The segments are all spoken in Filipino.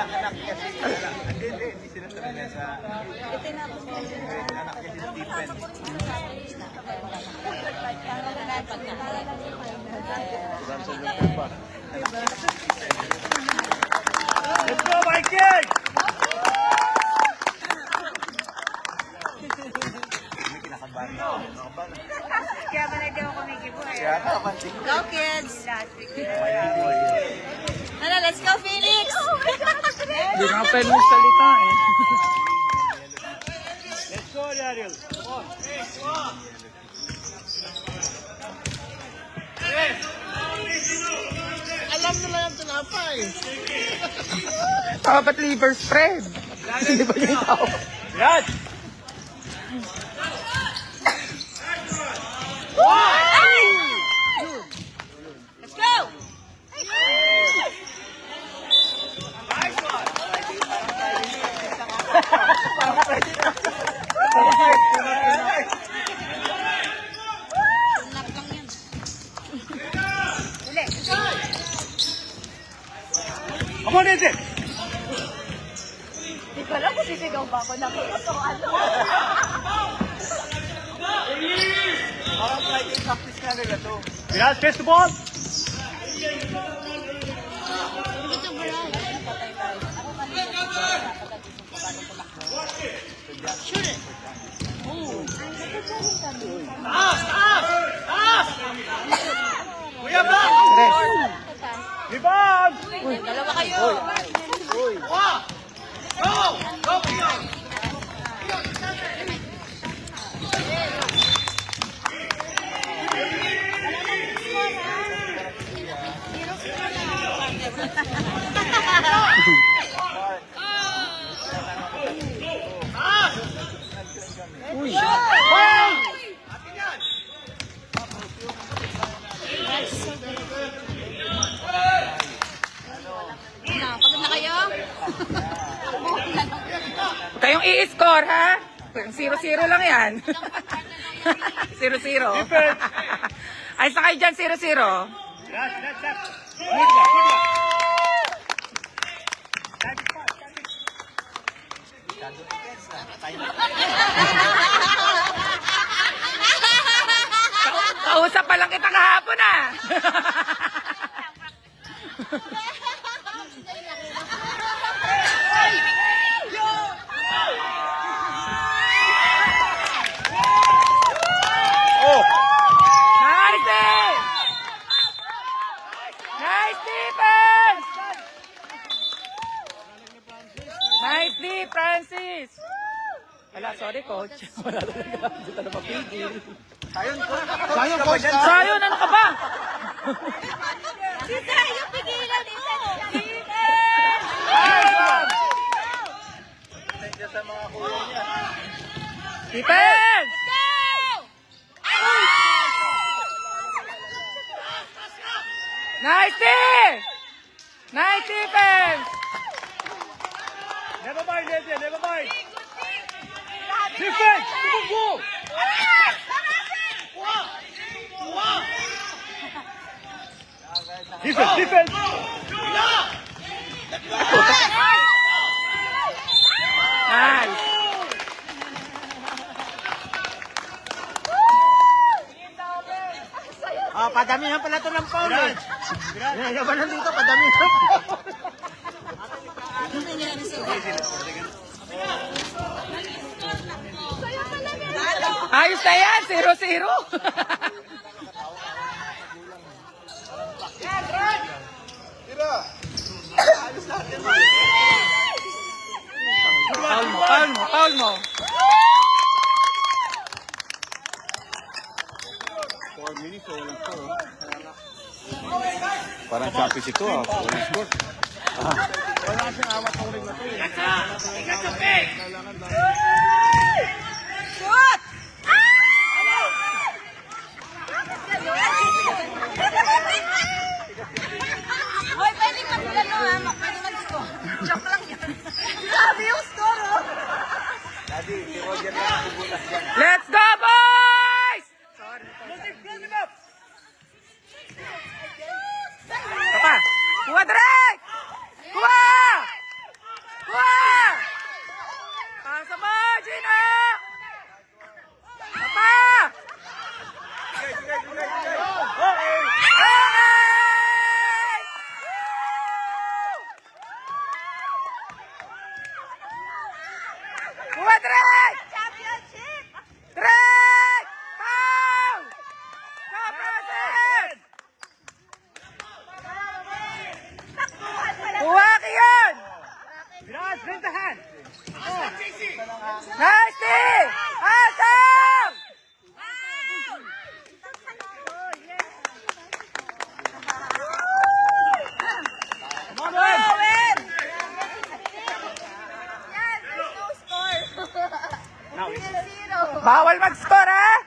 anak niya si... Hindi sila talaga sa... Anak niya si Stephen. Let's go, Vikings! Hindi kinakabahan na. Kaya pala di ako kumikibo eh. Kaya nakapansin ko. Go kids! Ano, let's go Phoenix! Hindi na pwede magsalita eh. Let's go, Daryl. Alam nila yung tinapay. Dapat liver spread. Hindi ba yung tao? Yan! Let's go! Tunap lang yan. Uli. Come on, Eze! Di ko alam kung sisigaw ba ako ng ito. Ano? Parang Friday practice na nila to. Biraz, pass the ball! Kuya Bang! Rebound! Dalawa kayo. Uy! Pagod na kayo? Huwag kayong i-score, ha? 0-0 lang yan. 0-0. Ay, sa kayo dyan, 0-0. That's. Good luck. Kausap pa lang kita kahapon, ah. Oh! Nice! Nice defense! Nicely, Francis! Wala, sorry coach. Wala talaga. Hindi ka na mapigil. Sayang, coach. Sayon, ano ka ba? Tita, yung pigilan mo! Thank you sa mga kulong niya. Defense! Nice D! Nice defense! Never mind, Eze. Never mind. Defense! Go! Defense! Nice! Padamihan pala ito ng foul eh. Yaman nandito, padamihan ng foul. Ayos na yan! 0-0! Foul mo. Parang choppies ito ah. Wala kasing awat ng ring na ito eh. Shoot! Hoy, pwede mag-ulan mo ha. Pwede mag-score. Joke lang yan. Sabi yung score, oh. Daddy, si Roger na ang bubulas dyan. Let's go, boys! Papa, kuha direct! Kuha! Bawal mag-score, ha?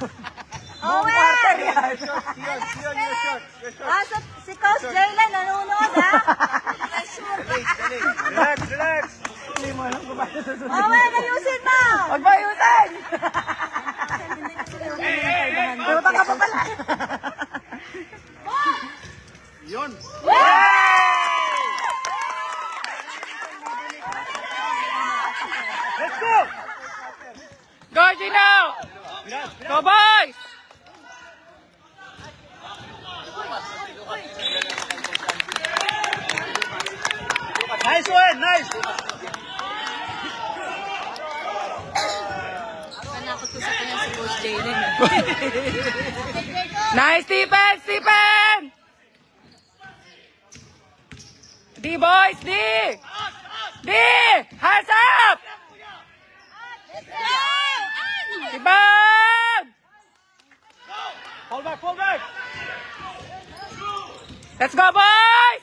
Buong Owen! quarter yan. Sion, your shot. Ah, si Coach Jaylen nanonood, ha? Relax, relax. Hindi mo alam kung paano susunod. Owen, ayusin mo! Huwag mo ayusin! Puta ka pa pala. Yun. Let's go! Go, Gino! Go, boys! Nice one, nice. Nanakot ko sa kanya si Coach Jaylen. Nice defense, Stephen! D, boys, D! D! Hands up! Tibag! Fall back, fall back. Let's go, boys!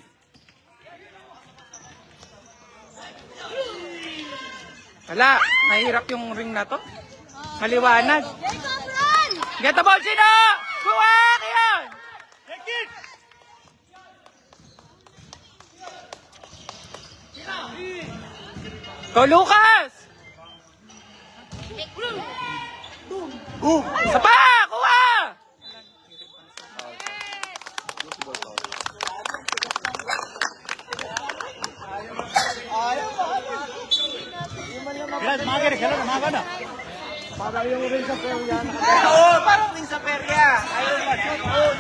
Wala, mahirap yung ring na to. Maliwanag. Jacob, run! Get the ball, Gino! Buwak! Yan! Take it. Go, Lucas! Isa pa! Kuha! Biraz maga rin, kailan maga na. Oo, parang din sa perya. Ayun ba, shoot out.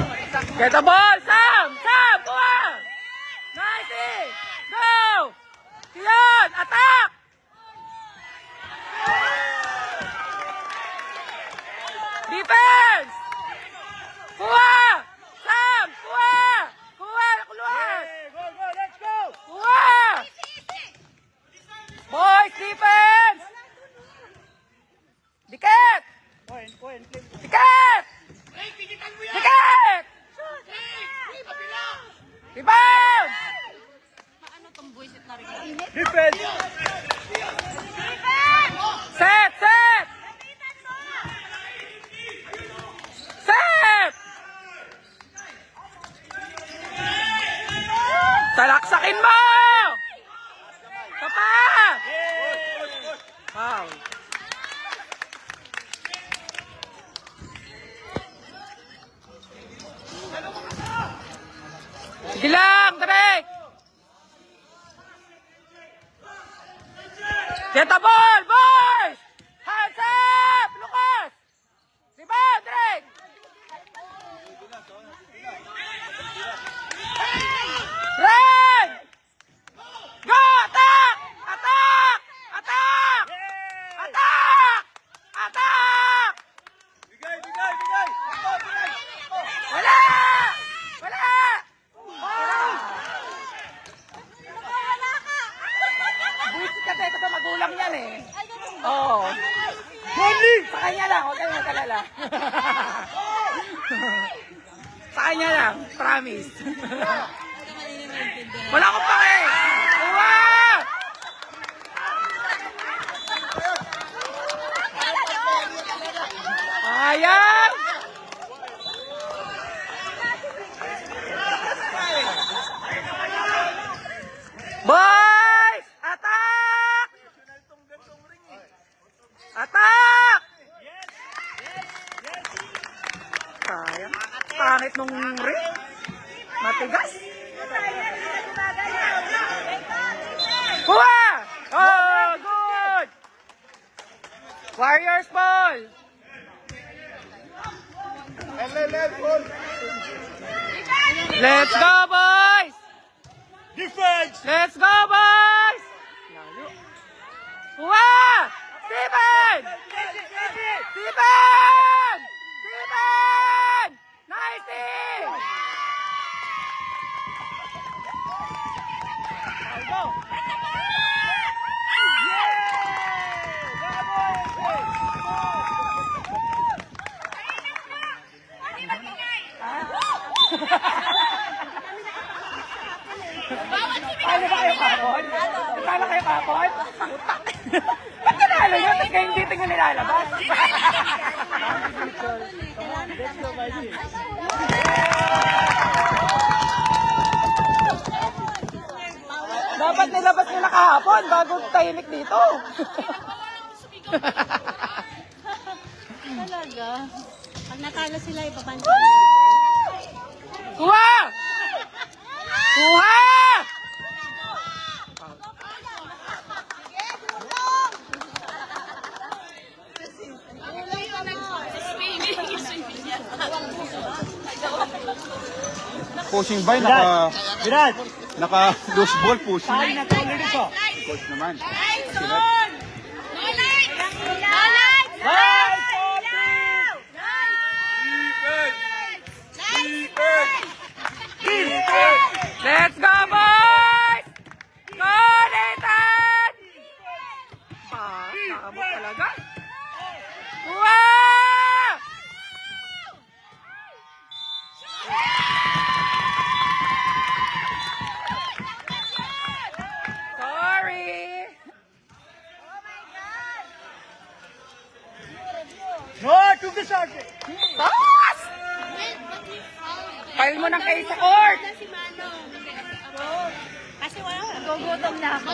Get the ball! Sam! Sam! Kuha! Nice! eh. Go! Yan! Attack! Defense! Kuha! Sam! Kuha! Kuha! Kuluhan! Hey, go, go, let's go. Kuha! Boys, defense! Dikit! Point, point, flip. Dikit! Dikit! Rebound! Defense. Set! Set! Set! Talaksakin mo! Papa! Wow. Sige lang, Drake! Get the ball, boys! Hands up! Lucas! Diba, Drake? Run! Go! Attack! Attack! Attack! Attack! Attack! Bigay, bigay, bigay. Wala! Wala! Buisit kasi ito sa magulang yan eh. Oo. Sa kanya lang, huwag kayong magkalala. Sa kanya lang, promise. Wala akong pake! Uwa! Ayan! Boys! Attack! Attack! Sayang. Pangit nung ring. Matigas. Kuha! Oh, good! Warriors ball! Let's go, boys! Defense. Let's go, boys! Kuha! Steven! Steven! Steven! Nice team! Go! Paano ba kayo kapon? Paano kayo kapon? Ba't ka tinalo nyo, tapos kayo dito nyo nilalabas. Dapat nilabas nyo na kahapon bago tahimik dito. Talaga. Pag natalo sila, ipapansin. Kuha! Kuha! Pushing by, Viral! naka loose ball pushing. Ay, natalo dito. Coach naman. Let's go, boys! Go, Nathan! Nakabot talaga. Wow! Sorry. No, to the target. Toss! Pile mo ng kayo sa court. Kasi wala, nagugutom na ako.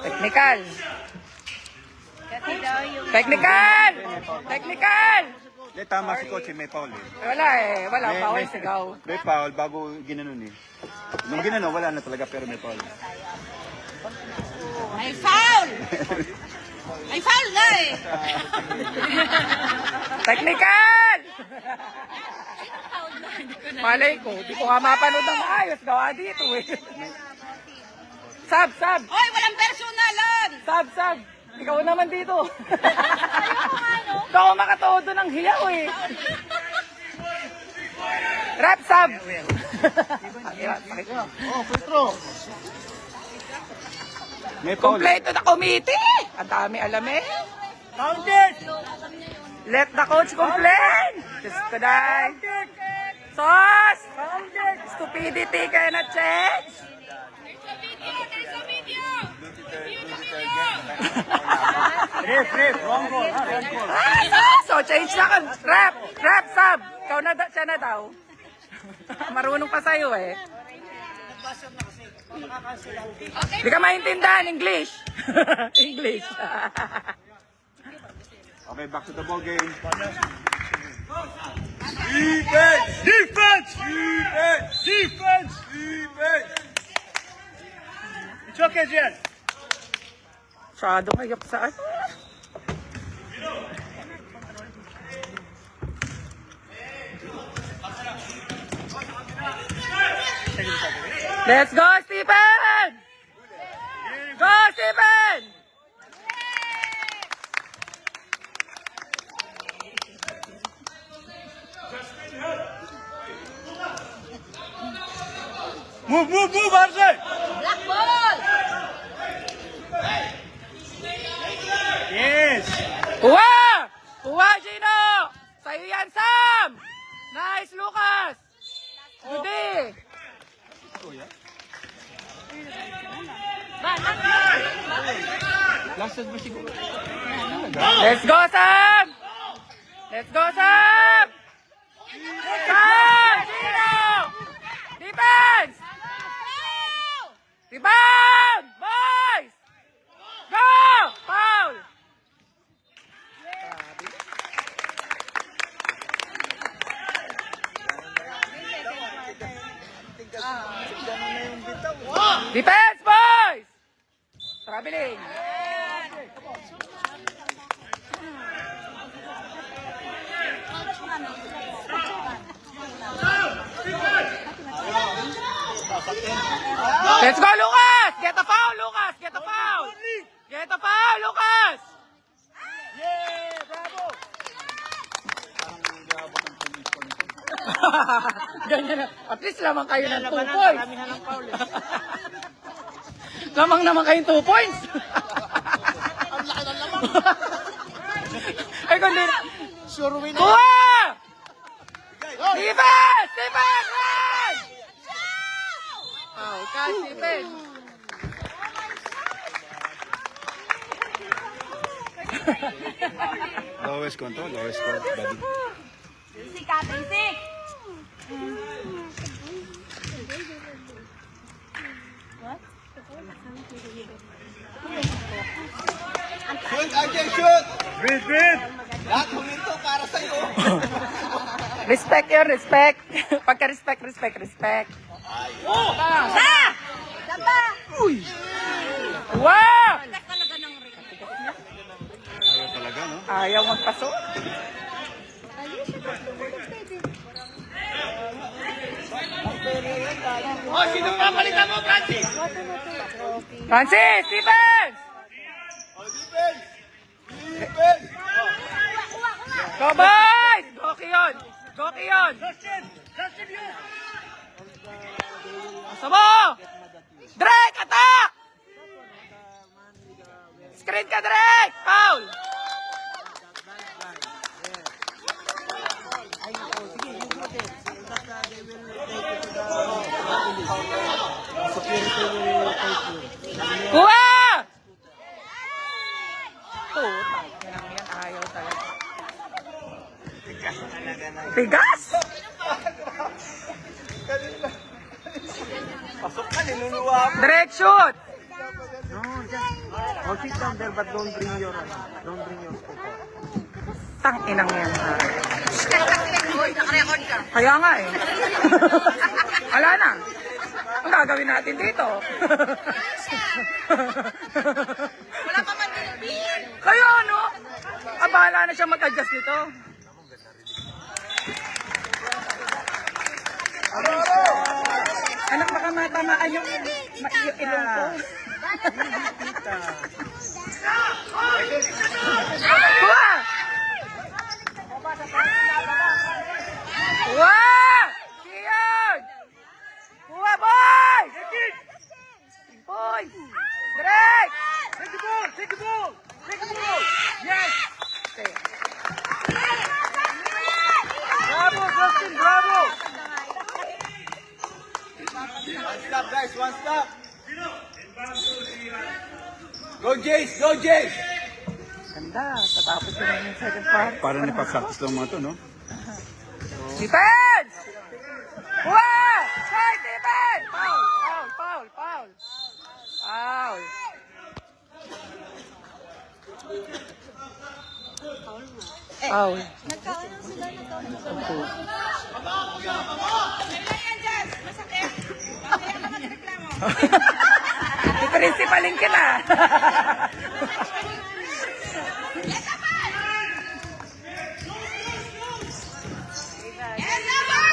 Technical. Technical! Technical! Hindi, tama si coach, may foul eh. Wala eh. Wala. Bawal sigaw. May foul bago ginanon eh. Nung ginanon, wala na talaga pero may foul. May foul! May foul na eh! Technical! Malay ko. Di ko nga mapanood ng maayos. Gawa dito eh. Sab, sab. Hoy, walang personalan! Sab, sab. Ikaw naman dito. Ikaw ang makatodo ng hiyaw eh. Rap, sab. Oh, Petro. May foul. Kompleto na committee. Ang dami alam eh. Counted! Let the coach complain. Just today. Sos! Stupidity cannot change. Ref, wrong goal. Wrong goal. So, change na ka. Rap, rap, sub. Ikaw na, siya na daw. Marunong pa sa'yo eh. Hindi ka maintindihan, English. English. Okay, back to the ball game. Defense! Defense! Defense! Defense! Defense! It's okay, Jen. Masyado kayak sa ano. Let's go, Stephen! Go, Stephen! Move, Arjun! Black ball! Yes! Kuha! Kuha, Gino! Sa'yo yan, Sam! Nice, Lucas! Judy! Let's go, Sam! Let's go, Sam! Sam! Gino! Defense! Rebound! Boys! Go! Foul! Defense, boys! Traveling. Let's go, Lucas! Get a foul, Lucas! Get a foul! Get a foul, Lucas! Yeah, bravo! Ganyan na. At least lamang kayo ng 2 points. Marami na ng foul eh. Lamang naman kayong 2 points. Ang laki ng lamang. Ay, kundi. Sure win. Kuha! Defense! Defense! Run! Nice defense. Lowest control, lowest score. Daddy. Basic ka, basic. Shoot, RJ, shoot! Breathe, breathe. Lahat huminto para sa'yo. Respect yun, respect. Pagka-respect, respect, respect. Sa! Saba! Wow! Talaga ng ring. Ayaw talaga, no? Ayaw magpasok. Oh, sino papalitan mo, Francis? Francis, defense! Oh, defense! Defense! Go, boys! Goki yun! Goki yun! Justin! Justin, yun! Asa mo! Drake, attack! Screen ka, Drake! Foul! Kuha! Puta, yan ayaw talaga. Tigas! Pasok ka, niluluwa ako. Direct shoot! Oh, sit down there, but don't bring your paper. Tang inang yan. Nakarecord ka. Kaya nga eh. Wala na. Ang gagawin natin dito. Wala pa man din. Kaya ano? Bahala na siya mag-adjust nito. Anak, baka matamaan yung ilong ko. Kuha! Kuha! Kiyon! Kuha, boy! Boy! Direk! Take the ball! Take the ball! Take the ball! Yes! Okay. Bravo, Justin! Bravo! One stop, guys, one stop. Go, Jace! Go, Jace! Ganda, tatapos ko na yung second part. Para nipa-practice lang mga to, no? Defense! Kuha! Side defense! Foul! Foul! Foul! Foul! Foul! Foul. Principalin ka na.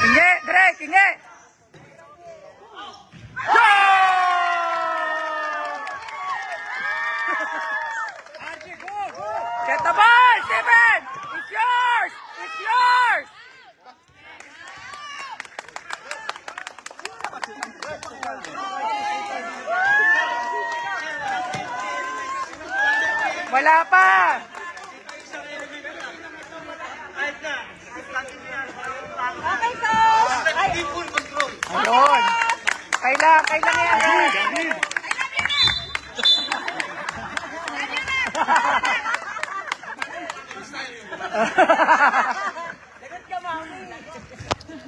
Hingi, Drake, hingi. Get the ball, Steven! It's yours! It's yours! Wala pa! Okay, coach. Ayun! Kailang yan!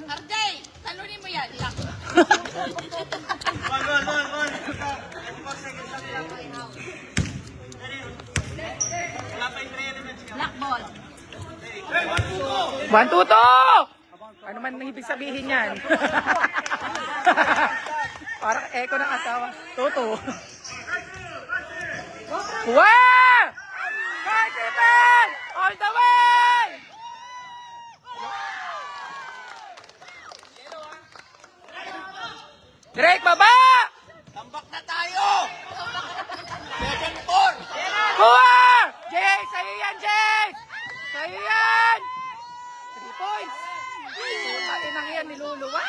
RJ, talunin mo yan. Lock. Lock ball. 1, 2, 2! Ano man ang ibig sabihin yan? Parang echo ng asawa. Toto. Wow! Participant! All the way! Drake, baba! Tambak na tayo! 7-4! Kuha! Jay! Sa'yo yan, Jay! Sa'yo yan! 3 points! Puta, inang yan, niluluwa!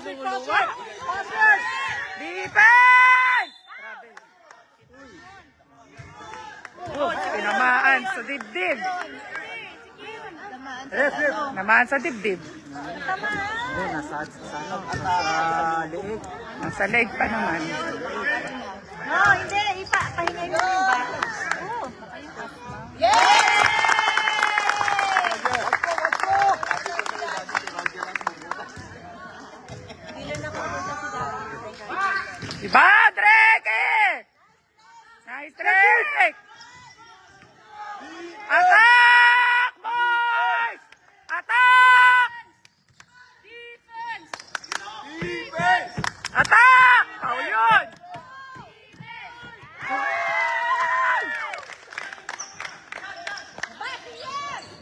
Niluluwa! Defense! Grabe. Tinamaan sa dibdib. Naman sa dibdib. Tama. Nasa liig. Nasa leg pa naman. No, hindi. Pahingay mo yung bata. Oh. Diba, Drake? Nice, Drake! Attack, boys! Attack! Attack! Foul yun!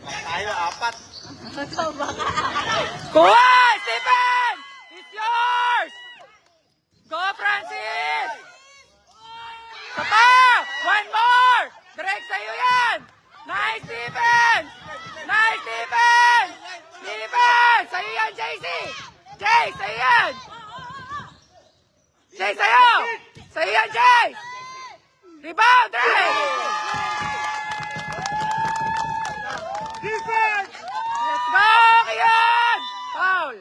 Tayo, apat. Kuha! Stephen! It's yours! Go, Francis! Sapa! One more! Direct sa'yo yan! Nice, Stephen! Nice, Stephen! Stephen! Sa'yo yan, JC! Jay, sa'yo yan! Jay, sa'yo! Sa'yo yan, Jay! Rebound, Drake! Defense! Let's go, Kiyon! Foul!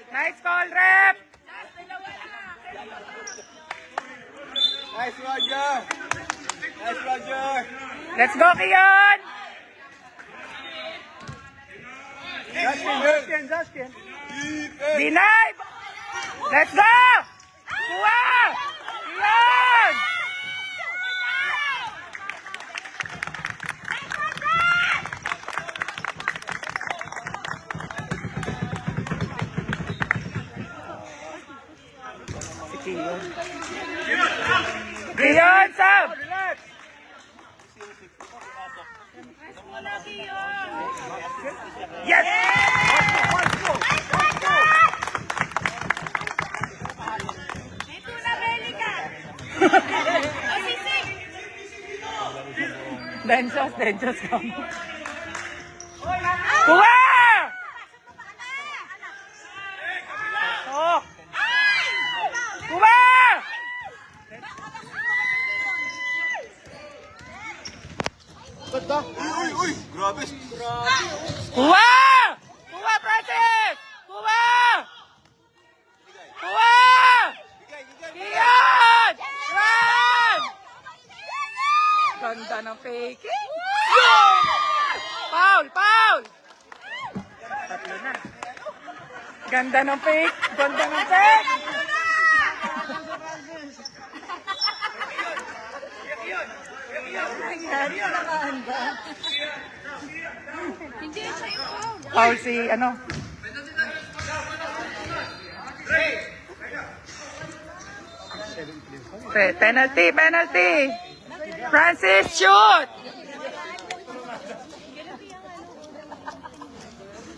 Nice call, rep! Nice, Roger! Nice, Roger! Let's go, Kiyon! Justin. Deny! Let's go! Kuha! Kiyon! Si Kiyon. Kiyon, Sam! Yes! Densos ka. Kuha! Oh! Kuha! Ganda! Uy! Grabe! Kuha! Kuha, Francis! Kuha! Kuha! Kiyan! Run! Ganda ng fake. Foul! Foul! Tatlo na. Ganda ng fake. Ganda ng fake. Foul si ano? Penalty, penalty. Francis, shoot!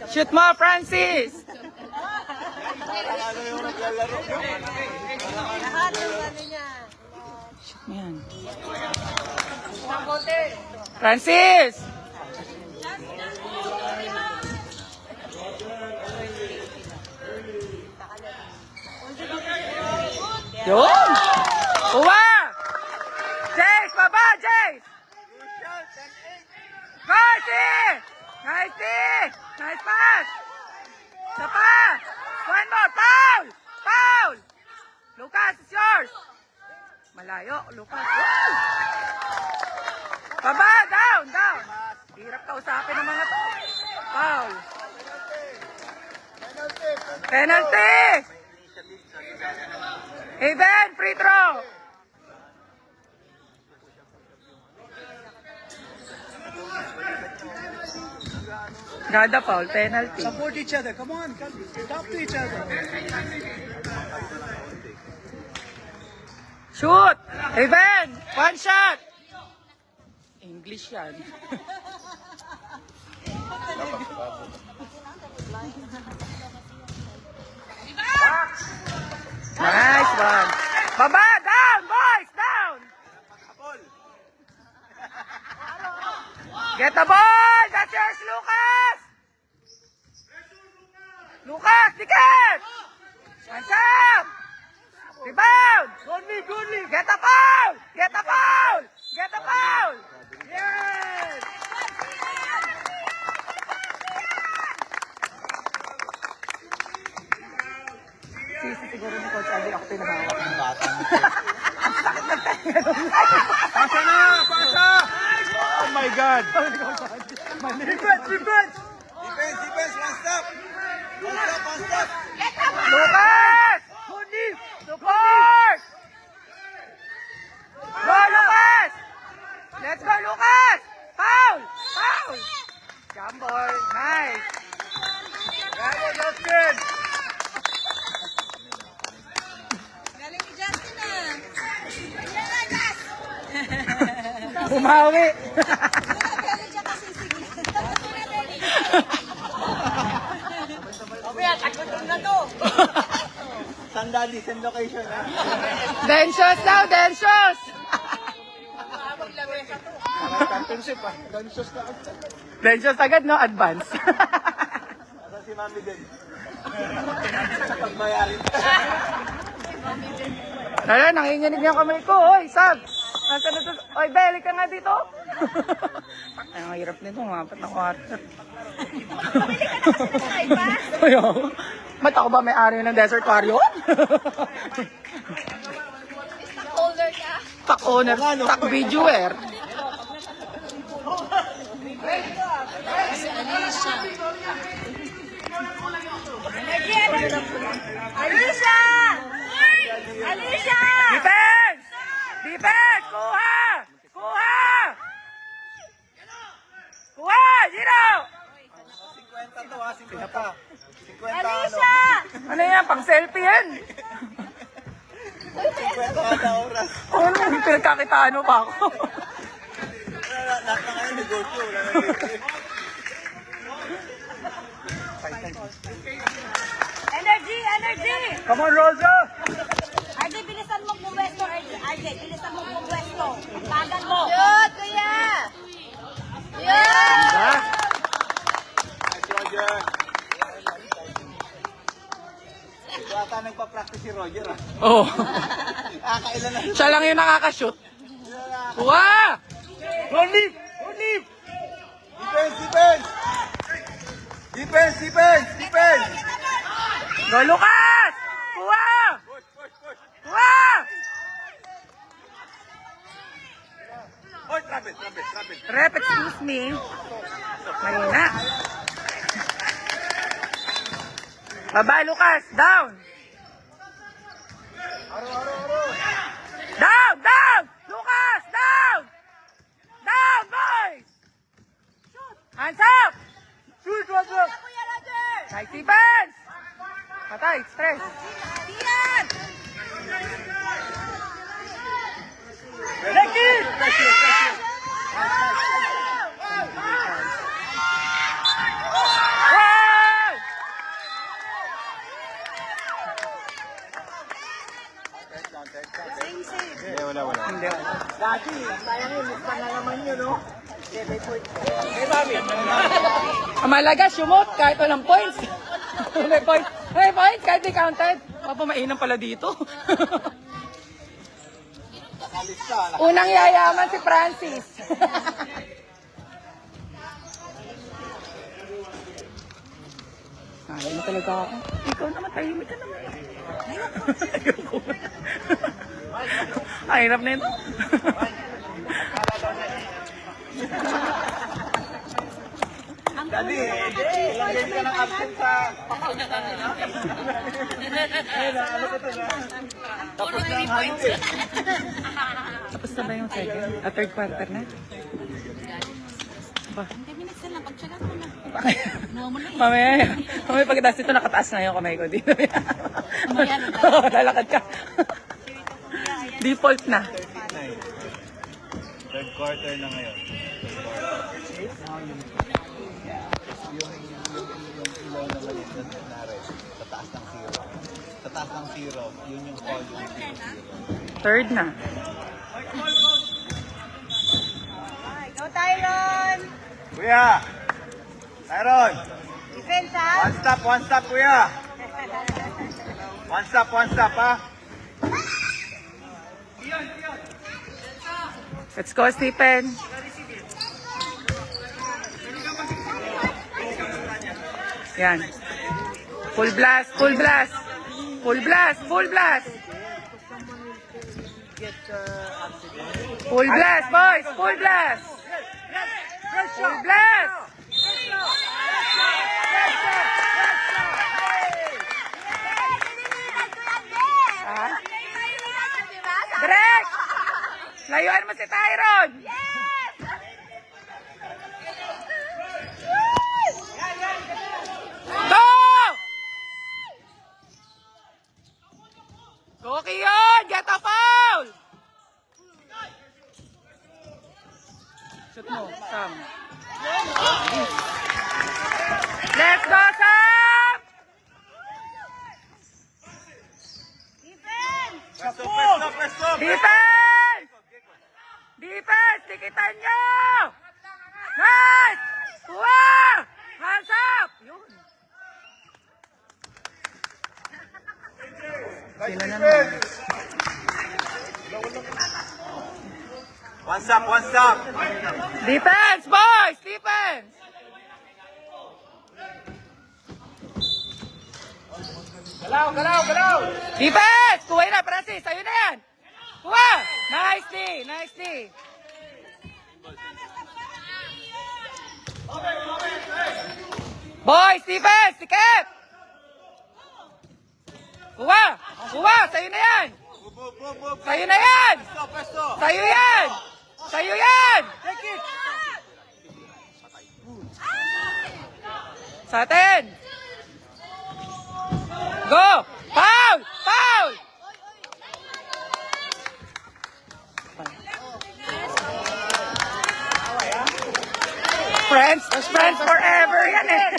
Shoot mo, Francis! Shoot mo yan. Francis! Yun! Uwa! Jace, baba, Jace! Nice! Nice! Nice pass! Sapa! One more! Foul! Foul! Lucas, it's yours! Malayo, Lucas. Woo! Baba! Down! Down! Hirap kausapin ng mga to. Foul! Penalty! Even, free throw! Gada foul, penalty. Support each other. Come on, come. Talk to each other. Shoot! Even! One shot! English yan. Nice one. Baba! Down! Boys! Down! Get the ball! That's yours, Lucas! Lucas, ticket! Hands up! Rebound! Goodly! Get the foul! Get the foul! Get the foul! Yes! ito yung hawak ng bata. Pasa na! Pasa! Oh my God! Defense! Defense! Defense! Defense! One stop! One stop! One stop! Lucas! Support! Go, Lucas! Let's go, Lucas! Foul! Foul! Jumble. Nice. Bravo, Justin! Galing ni Justin ah. Bumawi. Galing siya kasi sige. Mamaya, tagutin na to. Sandali, send location ha. Densios daw, Densios! Championship ah. Gansos na agad. Densios agad, no? Advance. Asa si Mami din? Sa pagbayarin. Tara, nanginginig yung kamay ko. Hoy, Sab! Nasaan na to? Hoy, Beli ka nga dito. Ay, ang hirap nito. Mapat na quarter. Hoy, oh. Ba't ako ba may-ari ng Desert Aquarium? Holder ka. Pack owner, pack videoer. Si Alicia. Alicia! Alicia! Defense! Defense! Kuha! Kuha! Kuha! Zero! 50 to ha, 50. 50 ano? Alicia! Ano yan? Pang selfie yan? 50 kada oras. Ano? Pinagkakitaan mo pa ako. Lahat na ngayon negosyo. Wala na negosyo. Energy! Energy! Come on, Rosa! RJ, bilisan mo pumwesto. RJ, bilisan mo pumwesto. Tagan mo. Yun, kuya! Yun! Nice, Roger. Ito ata nagpa-practice si Roger ah. Oh. Kakailan na. Siya lang yung nakakashoot. Kuha! Don't leave! Don't leave! Defense! Defense! Defense! Defense! Defense! Go, Lucas! Kuha! Push! Push! Push! Kuha! Oh, trap it! Trap it! Trap it! Rep, excuse me. Mahina. Baba, Lucas. Down. Down! Down! Lucas! Down! Down, boys! Hands up! Shoot! Roger! Kuya Roger! Nice defense! Patay, stress. Ian! Becky! Wow! Hindi, wala. Hindi. Dati, sayang yun. Miss na naman yun, no? Ang malaga, sumot kahit walang points. May points. May points kahit di counted. Papamainam pala dito. Nakalista. Unang yayaman si Francis. Ayaw mo talaga ako. Ikaw naman, tahimik ka naman. Ayoko. Ay, hirap na ito. Daddy, ilagay ka ng absent sa... Ano ko to na? Tapos na ang halo eh. Tapos na ba yung second? Third quarter na? Ba? 10 minutes na lang. Pagtsagat mo na. Mamaya pagkatapos dito nakataas na yung kamay ko dito. Mamaya na Lalakad ka. Default na. Third quarter na ngayon. Sa taas ng zero. Sa taas ng zero, yun yung call yung zero. Third na. Go, Tyron! Kuya! Tyron! Defense, ha? One stop, kuya! One stop, ha? Let's go, Stephen. Yan. Full blast, full blast. Full blast, full blast. get accident. Full blast, boys! Full blast! Full blast! Ha? Direk! Layuan mo si Tyron! Go! Go, Kiyon! Get a foul! Shoot mo, Sam. Let's go, Sam! Defense! Defense! Tikitan nyo! Nice! Kuha! Hands up! Yun. Sila naman. One stop, one stop. Defense, boys! Defense! Galaw! Defense! Kuha na, Francis! Ayun na yan! Kuha! Nicely! Nicely! Boys! Defense! Tikip! Kuha! Kuha! Sa'yo na yan! Sa'yo na yan! Sa'yo yan! Sa'yo yan! Sa atin! Go! Foul! Foul! Friends forever yan eh.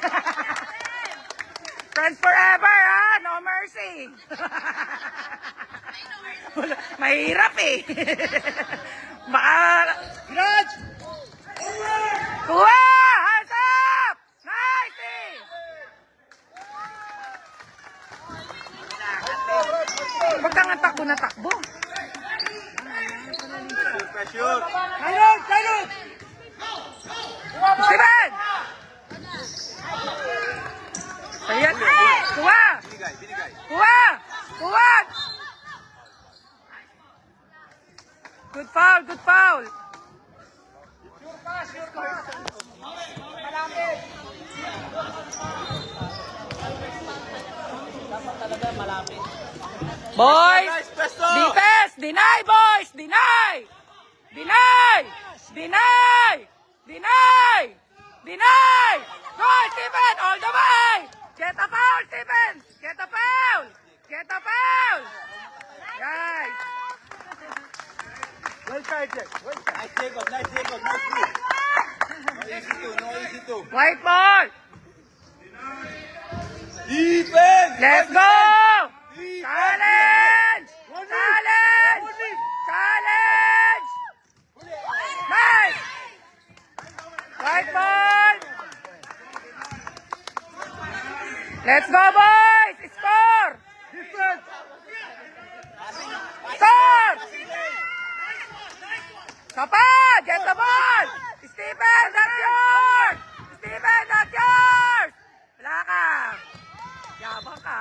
Friends forever ha, no mercy. Mahirap eh. Baka... Grudge! Kuha! Hands up! Nice eh! Huwag kang takbo na takbo. Pressure. Tyron! Steven! Ayan. Kuha! Binigay. Kuha! Kuha! Good foul, good foul. Boys! Defense! Deny, boys! Deny! Deny! Deny! Deny! Deny! Go, Stephen! All the way! Get a foul, Stephen! Get a foul! Get a foul! Guys! Well charged. Nice Jacob, nice move. No easy to. White ball! Defense! Let's go! Challenge! Challenge! Challenge! Nice! White ball! Let's go, boys! Score! Score! Sapa! Get the ball! Stephen, that's yours! Stephen, that's yours! Wala ka. Yabang ka.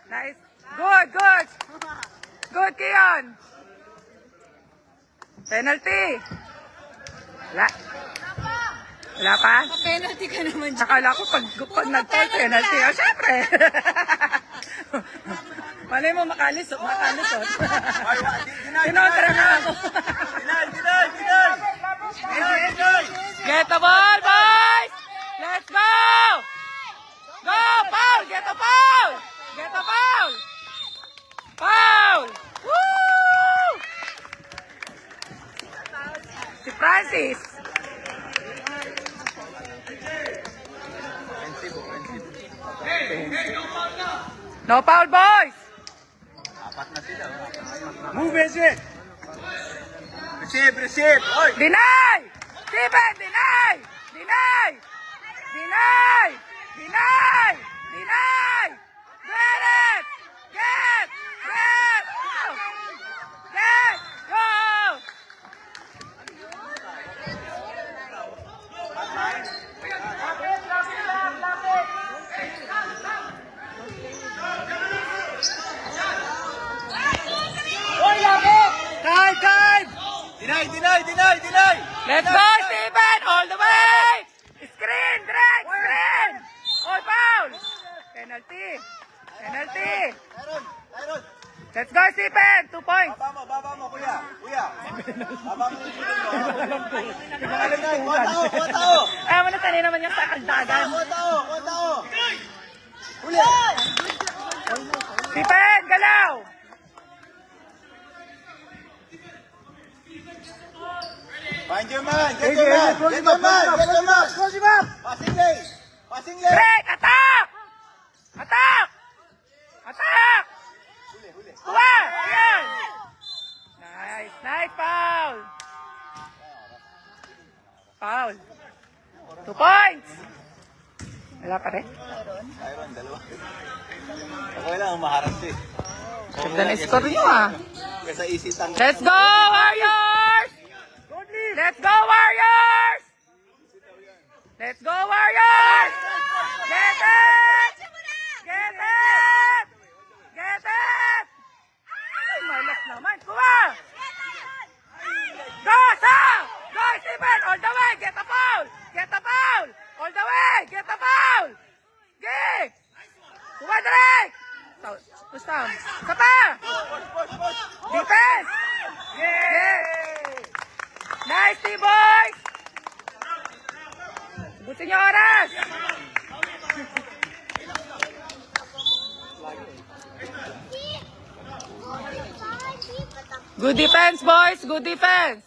Nice. Good, good. Good, Kiyon. Penalty. Wala. Wala pa? Penalty ka naman dyan. Nakala ko pag nag-call penalty. Oh, syempre. Malay mo makalis. Sinontra ka ako. Get the ball, boys! Let's go! Go! Foul! Get the foul! Get the foul! Foul! Woo! Si Francis. No foul, boys! Move, Ezek! Receive! Oy! Deny! Stephen, deny! Deny! Deny! Deny! Deny! Get it! Get! Get! Get! Go! Let's go, Steven! All the way! Screen! Direct! Screen! All foul! Penalty! Penalty! Let's go, Steven! 2 points! Baba mo, kuya. Kuya. Baba mo yung Kuha tao. Ayaw mo na tanin naman yung sa kaldagan. Kuha tao. Huli. Steven! Galaw! Find your man. Get your man. Passing lane. Break! Attack! Attack! Attack! Kuha! Ayan! Nice! Nice foul! Foul! 2 points! Wala pa rin. Iron, dalawa. Okay lang, maharap siya. Ganda na score nyo ah. Kesa easy tank. Let's go, Warriors! Let's go, Warriors! Let's go, Warriors! Get it! Get it! Get it! Ay, malas naman. Kuha! Go, Sam! Go, Steven! All the way! Get a foul! Get a foul! All the way! Get a foul! Gig! Kuha, direct! Push down. Isa pa! Defense! Yes! Nice, T-Boys! Buti niyo oras! Good defense, boys! Good defense!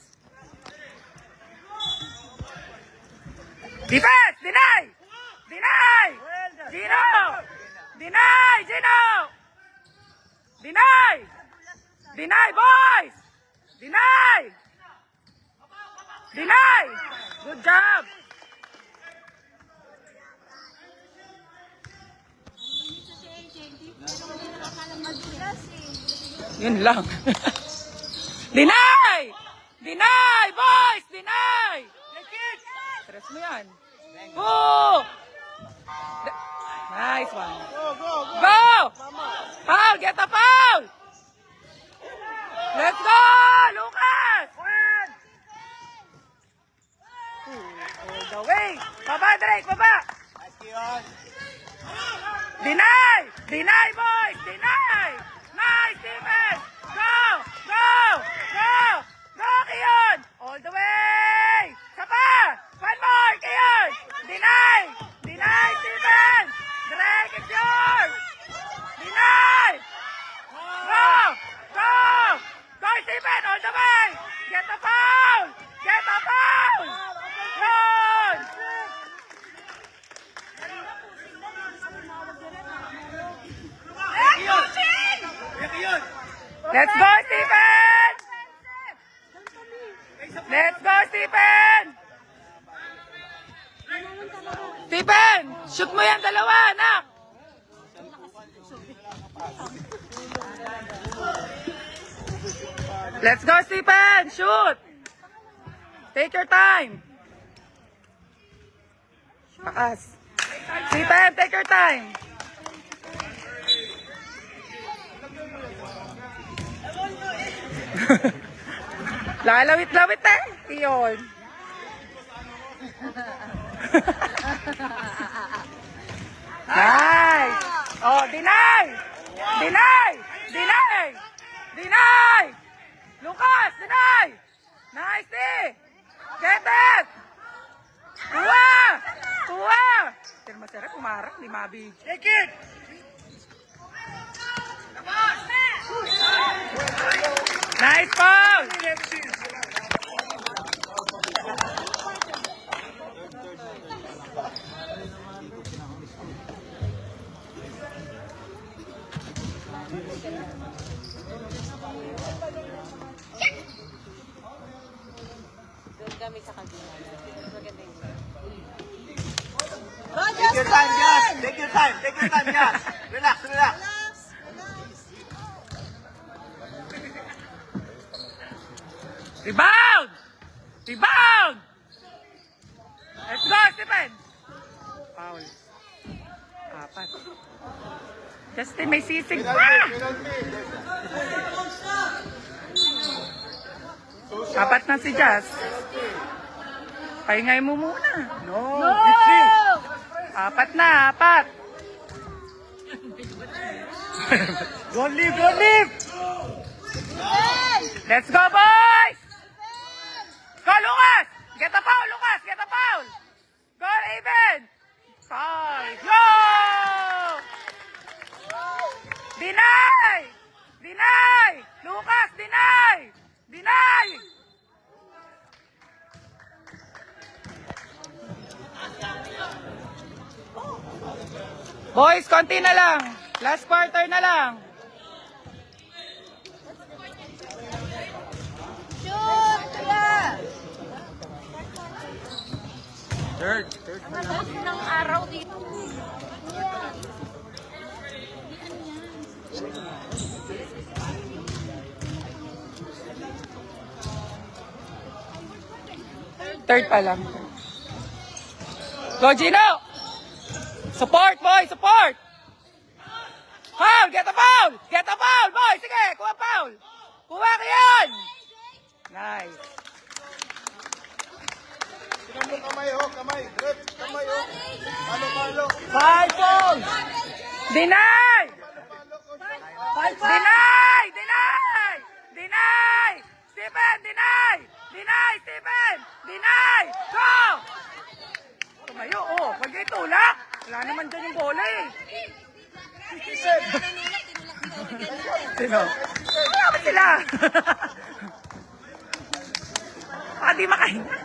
Defense! Deny! Deny! Gino! Deny! Gino! Deny! Deny, boys! Deny! Deny! Good job! Yun lang. Deny! Deny, boys! Deny! Stress mo yan. Go! Nice one. Go! Foul! Get a foul! Let's go! Lucas! All the way! Baba, Drake! Baba! Deny! Deny, boys! Deny! Nice, defense! Go! Go! Go! Go, Kiyon! All the way! Sapa! One more, Kiyon! Deny! Deny, defense! Drake, it's yours! Deny! Go! Go! Go, Stephen! All the way! Get the foul! Get the foul! Run! Let's go, Stephen! Let's go, Stephen! Stephen! Shoot mo yan dalawa, anak! Let's go, Stephen! Shoot! Take your time! Pakas. Stephen, take your time! Lalawit-lawit eh! Iyon. Nice! Oh, deny! Deny! Deny! Deny! Lucas, deny! Nice, D! Get it! Kuha! Kuha! Pero masarap, umarap, di mabig. Take it! Nice foul! Take your time, Jas. Take your time, Jas. Relax. Rebound! Rebound! Let's go, Stephen! Foul. Apat. Justin, may sisig pa! Apat na si Jazz. Pahingay mo muna. No! Gypsy! Apat na, apat. Don't leave! Don't leave! Let's go, boys! Go, Lucas! Get a foul, Lucas! Get a foul! Go, Even! Five! Go! Deny! Deny! Lucas, deny! Deny! Boys, konti na lang. Last quarter na lang. Shoot! Kuya! Third. Ang taas ng araw dito. Third pa lang. Go, Gino! Support, boy! Support! Foul! Get a foul! Get a foul, boy! Sige, kuha foul! Kuha ka yan! Nice. Tingnan mo kamay, oh, kamay. Rep, kamay, oh. Palo. Five foul! Deny! Deny! Deny! Deny! Stephen, deny! Deny, Stephen! Deny! Go! Tumayo, oh. Huwag kayo tulak. Wala naman dyan yung bola eh. Sino? Wala ba sila? Baka di makahinga.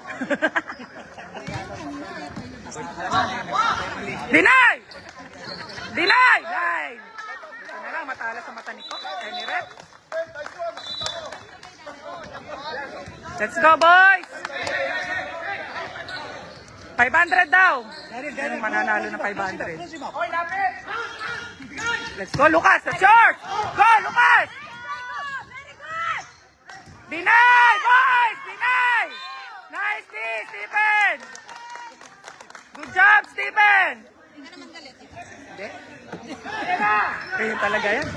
Deny! Deny! Line! Ito na lang, matala sa mata ni Cook. Any rep? Let's go, boys! 500 daw. Yung mananalo ng 500. Let's go, Lucas! The short! Go, Lucas! Deny, boys! Deny! Nice, Stephen! Good job, Stephen! Hindi? Kaya talaga yan.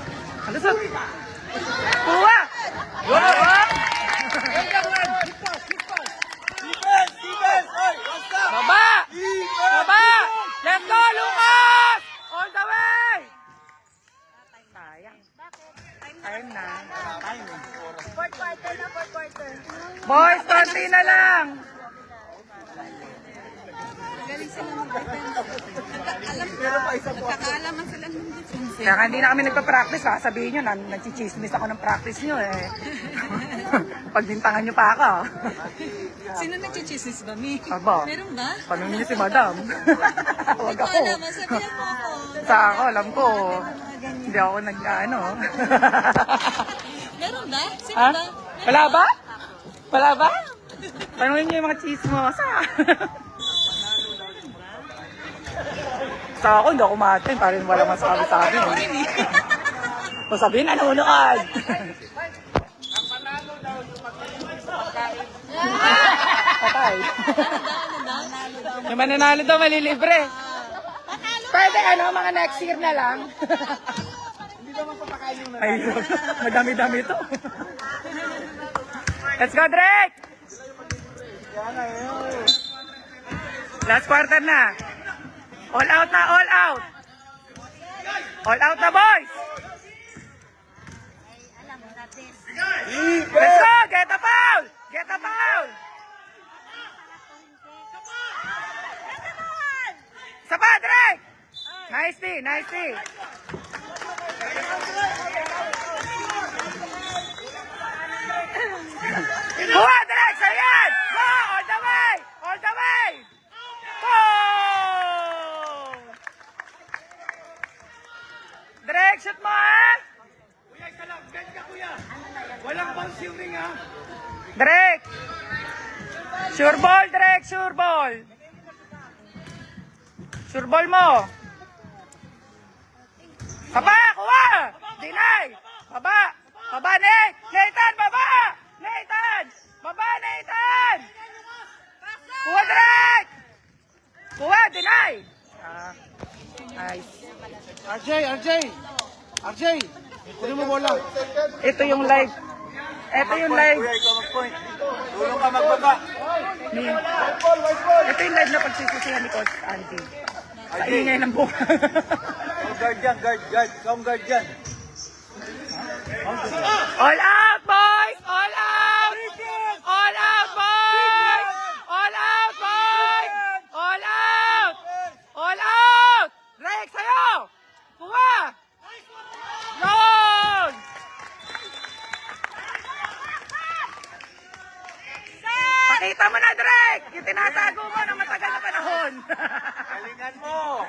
Ano sa? Kuha! Kuha! Defense! Oy, what's up? Baba! Baba! Let's go, Lucas! All the way! Sayang. Time na. Fourth quarter na, fourth quarter. Boys, konti na lang. Galing sila mag-defense. Nagkakaalaman sila ng defense. Kaya hindi na kami nagpa-practice. Sasabihin nyo, nagchichismis ako ng practice nyo eh. Pagbintangan nyo pa ako. Sino nagchichismis ba, Mi? Aba. Meron ba? Paano nyo si Madam? Huwag ako. Sabihan mo ako. Sa ako, alam ko. Hindi ako nag-ano. Meron ba? Sino Ha? ba? Wala ba? Wala ba? Tanungin nyo yung mga chismosa. Sa ako, hindi ako matin. Parang wala masabi sa akin. Masabihin, nanonood. Patay. Yung mananalo daw, malilibre. Pwede mga next year na lang. Ay, madami-dami to. Let's go, Drake! Last quarter na. All out na, all out. All out na, boys. Let's go, get a foul. Get a foul. Isa pa, Drake. Nice D, nice D. Buha, Drake, sayan. Go, all the way. All the way. Go! Drake, shoot mo, ha? Kuya, isa lang. Bend ka, kuya. Walang bounce yung ring, ha? Drake! Sure ball, Drake! Sure ball! Sure ball mo! Baba! Kuha! Deny! Baba! Baba, Nate! Nathan! Baba! Nathan! Baba, Nathan! Kuha, Drake! Kuha! Deny! Nice. RJ! Kunin mo bola. Ito yung live. Ito yung live. Kuya, ikaw mag-point. Tulong ka magbaba. Ito yung live na pagsisisihan ni Coach Andy. Sa ingay ng buka. Guard dyan, guard. Come guard dyan. All out, boys! All out! All out, boys! All out, boys! All out! All out! Drake, sa'yo! Kuha! Yun! Pakita mo na, Drake! Yung tinatago mo ng matagal na panahon. Galingan mo.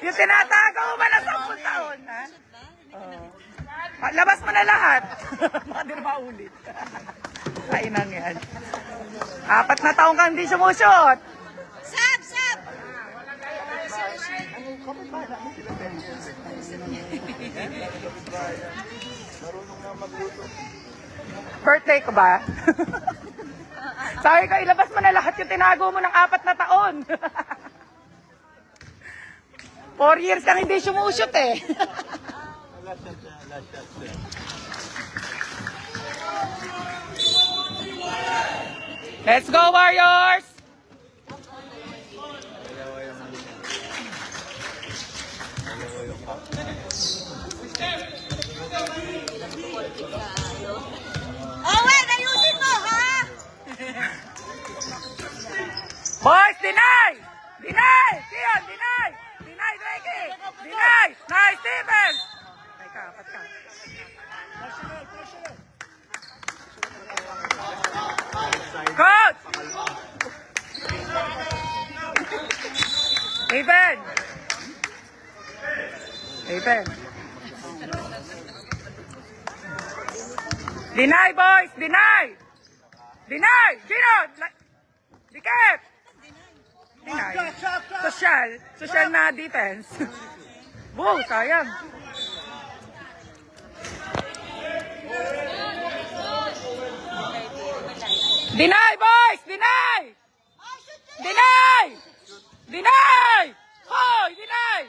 Yung tinatago mo na 10 taon, ha? Oh. Labas mo na lahat. Baka di na maulit. Kainang yan. 4 na taong kang hindi sumusot. Sab! Birthday ko ba? Sabi ko, ilabas mo na lahat yung tinago mo ng 4 na taon. 4 years kang hindi sumusot eh. Let's go, Warriors! Owen, ayusin mo, ha? Boys, deny! Deny! Kion, deny! Deny, Drake! Deny! Nice, Steven! Ay ka, apat ka. Coach! Steven! Steven! Deny, boys! Deny! Deny! Gino! Dikit! Deny. Social na defense. Wow, sayang. Deny, boys! Deny! Deny! Deny! Hoy! Deny!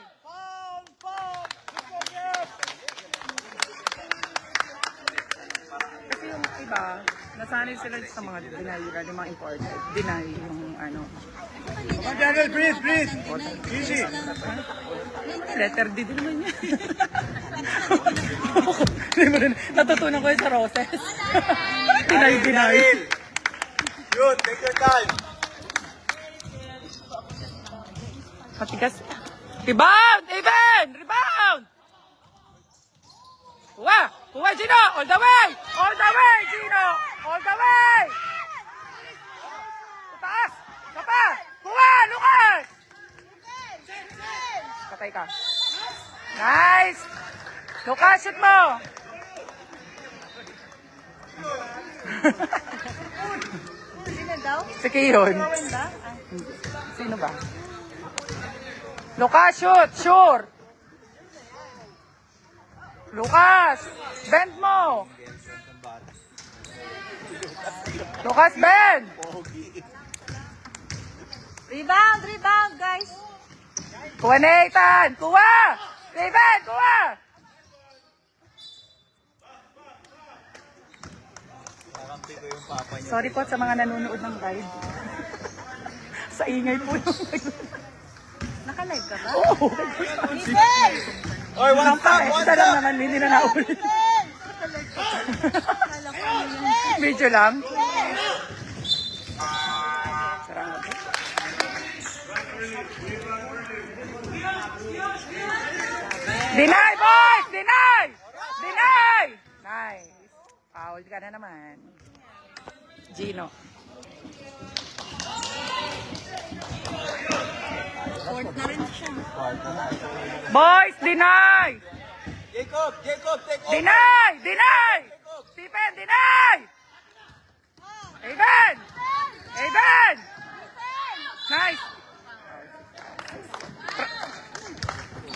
Kasi yung iba, nasanay sila sa mga deny, yung mga important. Deny yung ano. Come on, Daniel, breathe. Easy. Letter D din naman yan. Natutunan ko yun sa Roses. Deny. Yun, take your time. Matigas. Rebound! Even! Rebound! Kuha, Gino! All the way! All the way, Gino! All the way! Taas! Kapa! Kuha! Lucas! Patay ka. Nice! Lucas, shoot mo! Sino daw? Si Kiyon. Owen ba? Sino ba? Lucas, shoot! Sure! Lucas! Bend mo! Lucas, bend! Rebound, guys. Kuha na, Ethan! Kuha! Steven, kuha! Sorry po sa mga nanonood ng live. Sa ingay po yung Naka-live ka ba? Oo! Defense! Oy, one stop. Isa lang naman, hindi na naulit. Video lang. Sarap. Deny, boys! Deny! Deny! Nice. Foul ka na naman. Gino. Fourth na rin siya. Boys, deny! Jacob, take over. Deny! Deny! Stephen, deny! Aiden! Aiden! Nice!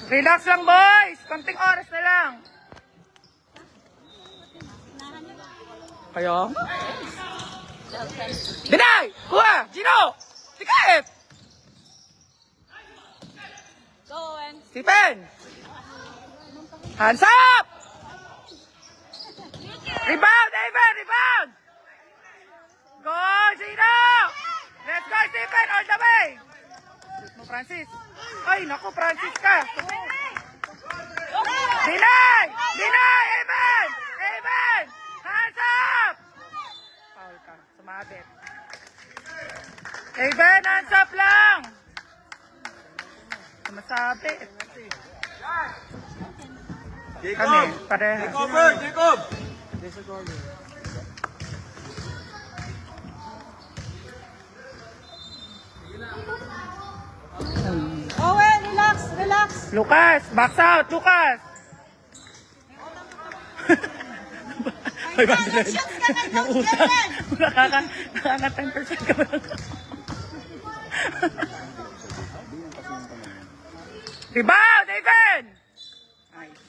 Relax lang, boys! Konting oras na lang. Kayo? Deny! Kuha! Gino! Tikit! Go, Owen. Stephen! Hands up! Rebound, David! Rebound! Go, Gino! Let's go, Stephen! All the way! Shoot mo, Francis. Ay, naku, Francis ka. Deny! Deny! Amen! Amen! Hands up! Foul ka. Sumabit. Amen! Hands up lang! Sumasabit. Kami, pareha. Jacob! Owen, relax, relax. Lucas! Box out! Lucas! Ay, Shots ka na, yung coach, utang. ganyan. Nakaka 10% ka ba lang? Rebound, David! Nice.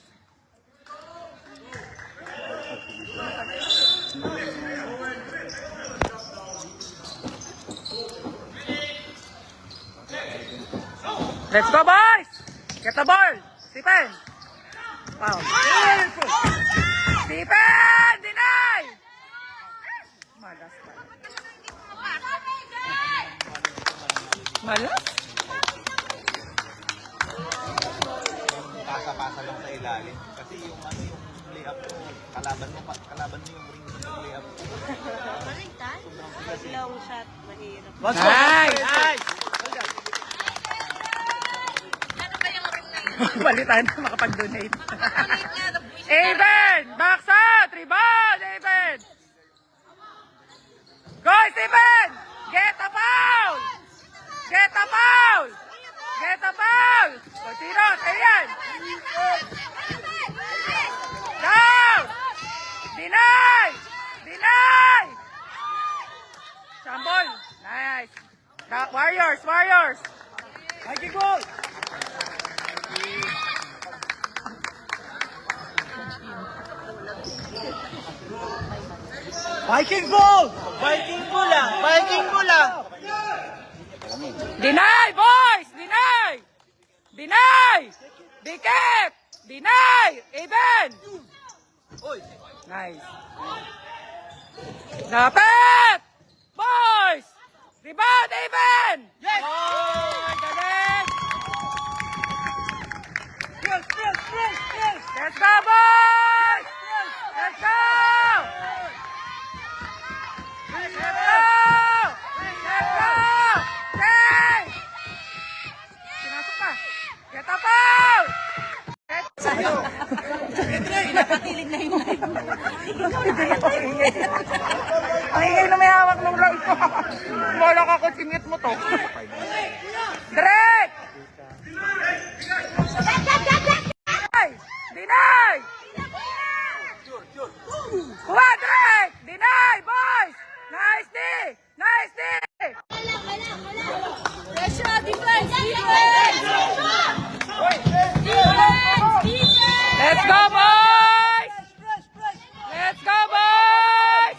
Let's go, boys! Get the ball! Stephen! Wow. Stephen! Deny! Malas pa. Malas? Pasa-pasa lang sa ilalim. Kasi yung ano yung layup mo, kalaban mo yung ring sa layup. Long shot, mahirap. Nice! Nice! Ano ba yung ring na yun? Balitan na makapag-donate. Aven! Box out! Rebound! Aven! Go, Stephen! Get a foul! Get a foul! Get a foul! Continuous! Ayan! Down! Deny! Deny! Sambol! Nice! Warriors! Warriors! Mikey goal! Viking ball! Viking ball lang! Viking ball lang! Deny, boys! Deny! Deny! Dikit! Deny! Even! Nice. Dapat! Boys! Rebound, Even! Yes! Oh, galing! Yes! Yes! Yes! Yes! Let's go, boys! Let's go! Let's go! Let's go! Stay! Pinasok pa. Get a foul! Napatilig na yung live. Ang ingay na may hawak ng lang ko. Wala ka kung singit mo to. Direk! Deny! Deny! Kuha, Direk! Deny, boys! Nice D! Nice D! Pressure, defense, defense! Defense! Let's go, boys! Let's go, boys!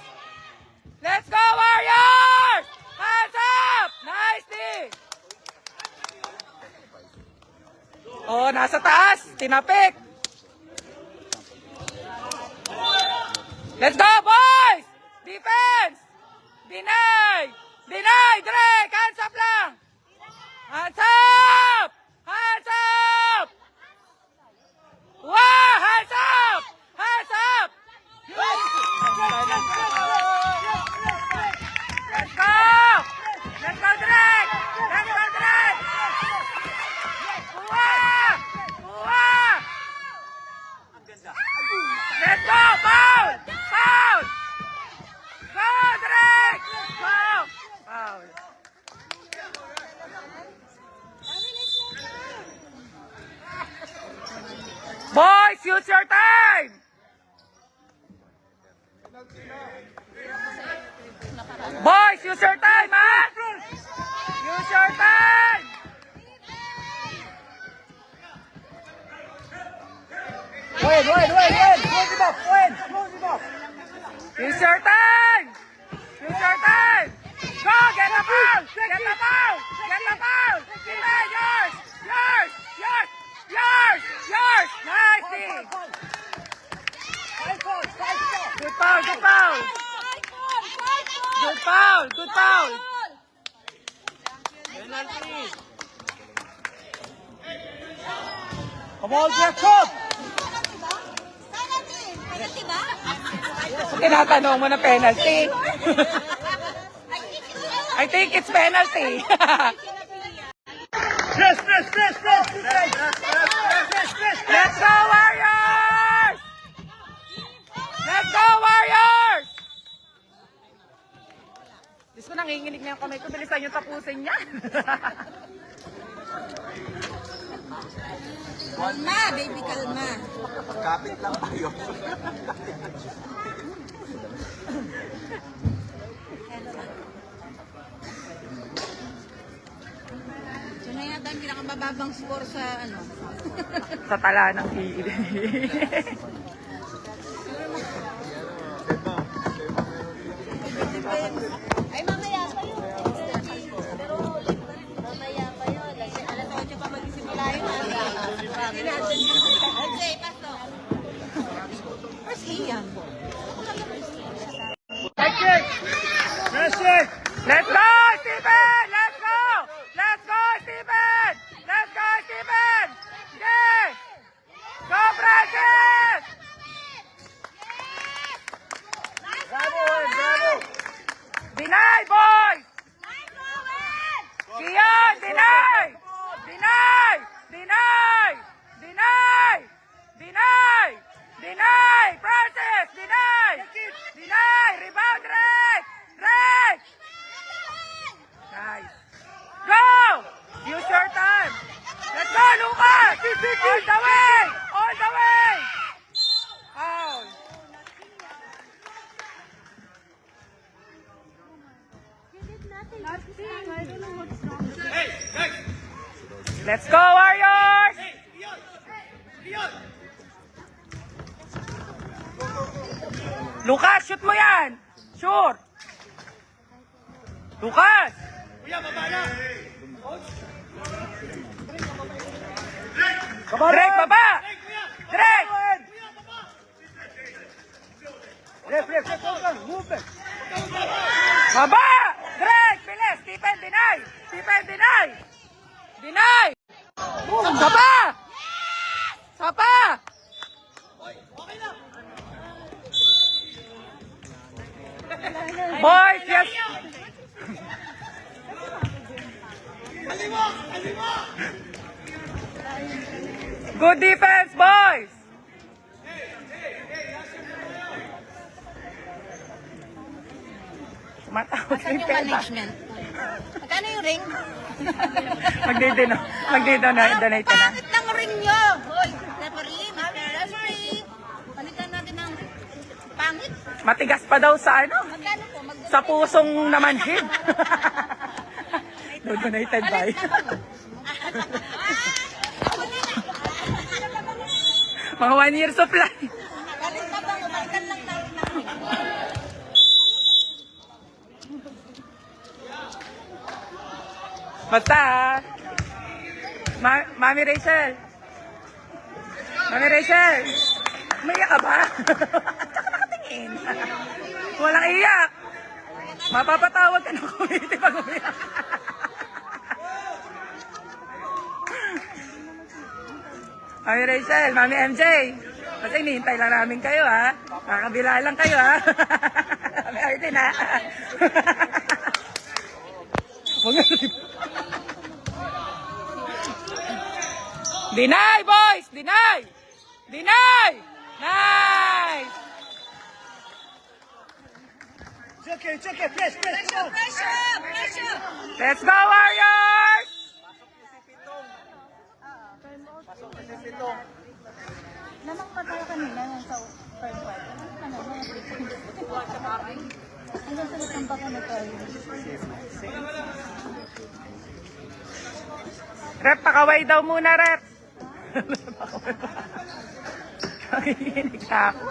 Let's go, Warriors! Hands up! Nice D! Oh, nasa taas! Tinapik! Let's go, boys! Defense! Deny! Deny! Drake! Hands up lang! Hands up! Hands up! Wow! Hands up! Hands up! Let's go! Let's go, Drake! Let's go, Drake! Wow! Wow! Let's go! Foul! Foul! Go, Drake! Foul! Foul! Boys, use your time! Boys, use your time, ha? Use your time! Win! Win! Win! Win! Close him up! Win! Close him up! Use your time! Use your time! Go! Get the ball! Get the ball! Get the ball! Hey, yours! Yours! Yours! Yours! Yours! Nice! D. Good foul! Good foul! Good foul! Good foul! Come on, Jacob! Penalty ba? Tinatanong mo na penalty. I think it's penalty. Press! Let's go, Warriors! Let's go, Warriors! Diyos ko, nanginginig na yung kamay ko. Bilisan yung tapusin niya. Kalma, baby, kalma. Kapit lang tayo. Ito na yata ang pinakamababang score sa ano. Sa tala ng PE. Ay, mamaya pa yun. Pero mamaya pa yun. Kasi alas 8 pa magsisimula yun. Okay, pasto. Where's Ian? Press it! Let's go, Steven! Let's go! Let's go, Steven! Let's go, Steven! Yeah! Go, Francis! Bravo, bravo! Deny, boys! Kian, deny! Deny! Deny! Deny! Deny! Deny! Francis, deny! Deny! Rebound, Rex! Rex! Nice. Go! Use your time. Let's go, Lucas! All the way! All the way! Foul. Let's go, Warriors! Lucas, shoot mo yan! Sure! Lucas! Drake, baba! Drake! Move it! Baba! Drake, bilis! Stephen, deny! Stephen, deny! Deny! Sapa! Sapa! Boys, yes! Good defense, boys! Matawag Saan yung yung pera. management? Magkano yung ring? Magdi-donate na. Pangit ng ring nyo! Hoy, referee, Mr. Referee! Palitan natin ng pangit. Matigas pa daw sa ano? Magkano po? Sa pusong namanhid. Donated by. Mga 1 year supply. Galit na ba? Balikan lang natin ng ring. Basta Mami Rachel. Mami Rachel. Umiyak ka ba? Tsaka nakatingin. Walang iyak. Mapapatawag ka ng committee pag umiyak. Mami Rachel, Mami MJ. Kasi hinihintay lang namin kayo, ha? Kakabila lang kayo, ha? Mami Artin, ha? Deny, boys! Deny! Deny! Nice! It's okay, press, come on! Pressure! Let's go, Warriors! Namang patay kanina yan sa third quarter. Ano, mga hanggang sa natamba ko na tayo. Rep, pakaway daw muna, Rep. Nakikinig na ako.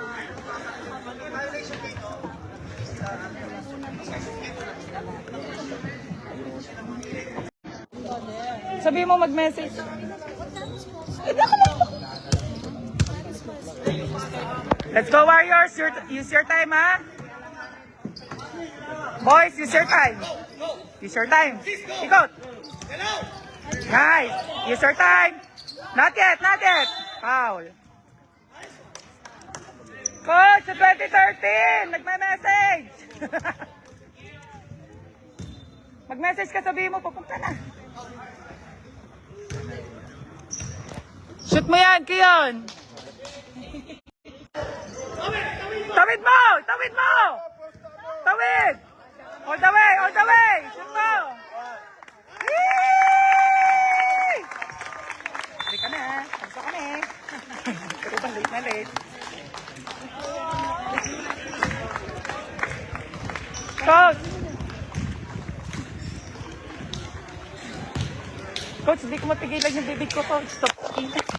Sabi mo mag-message. Let's go, Warriors. Use your time, ha? Boys, use your time. Use your time. Ikot. Nice. User time. Not yet, not yet. Foul. Coach, sa 2013, nagme-message. Mag-message ka, sabihin mo, pupunta na. Shoot mo yan, Kion. Tawid mo! Tawid mo! Tawid! All the way! All the way! Shoot mo! Yee! Hindi ka na, ha? Pagso ka na, eh. Pero ba late na late? Coach! Coach, hindi ko mapigilan yung bibig ko, Coach. Stop.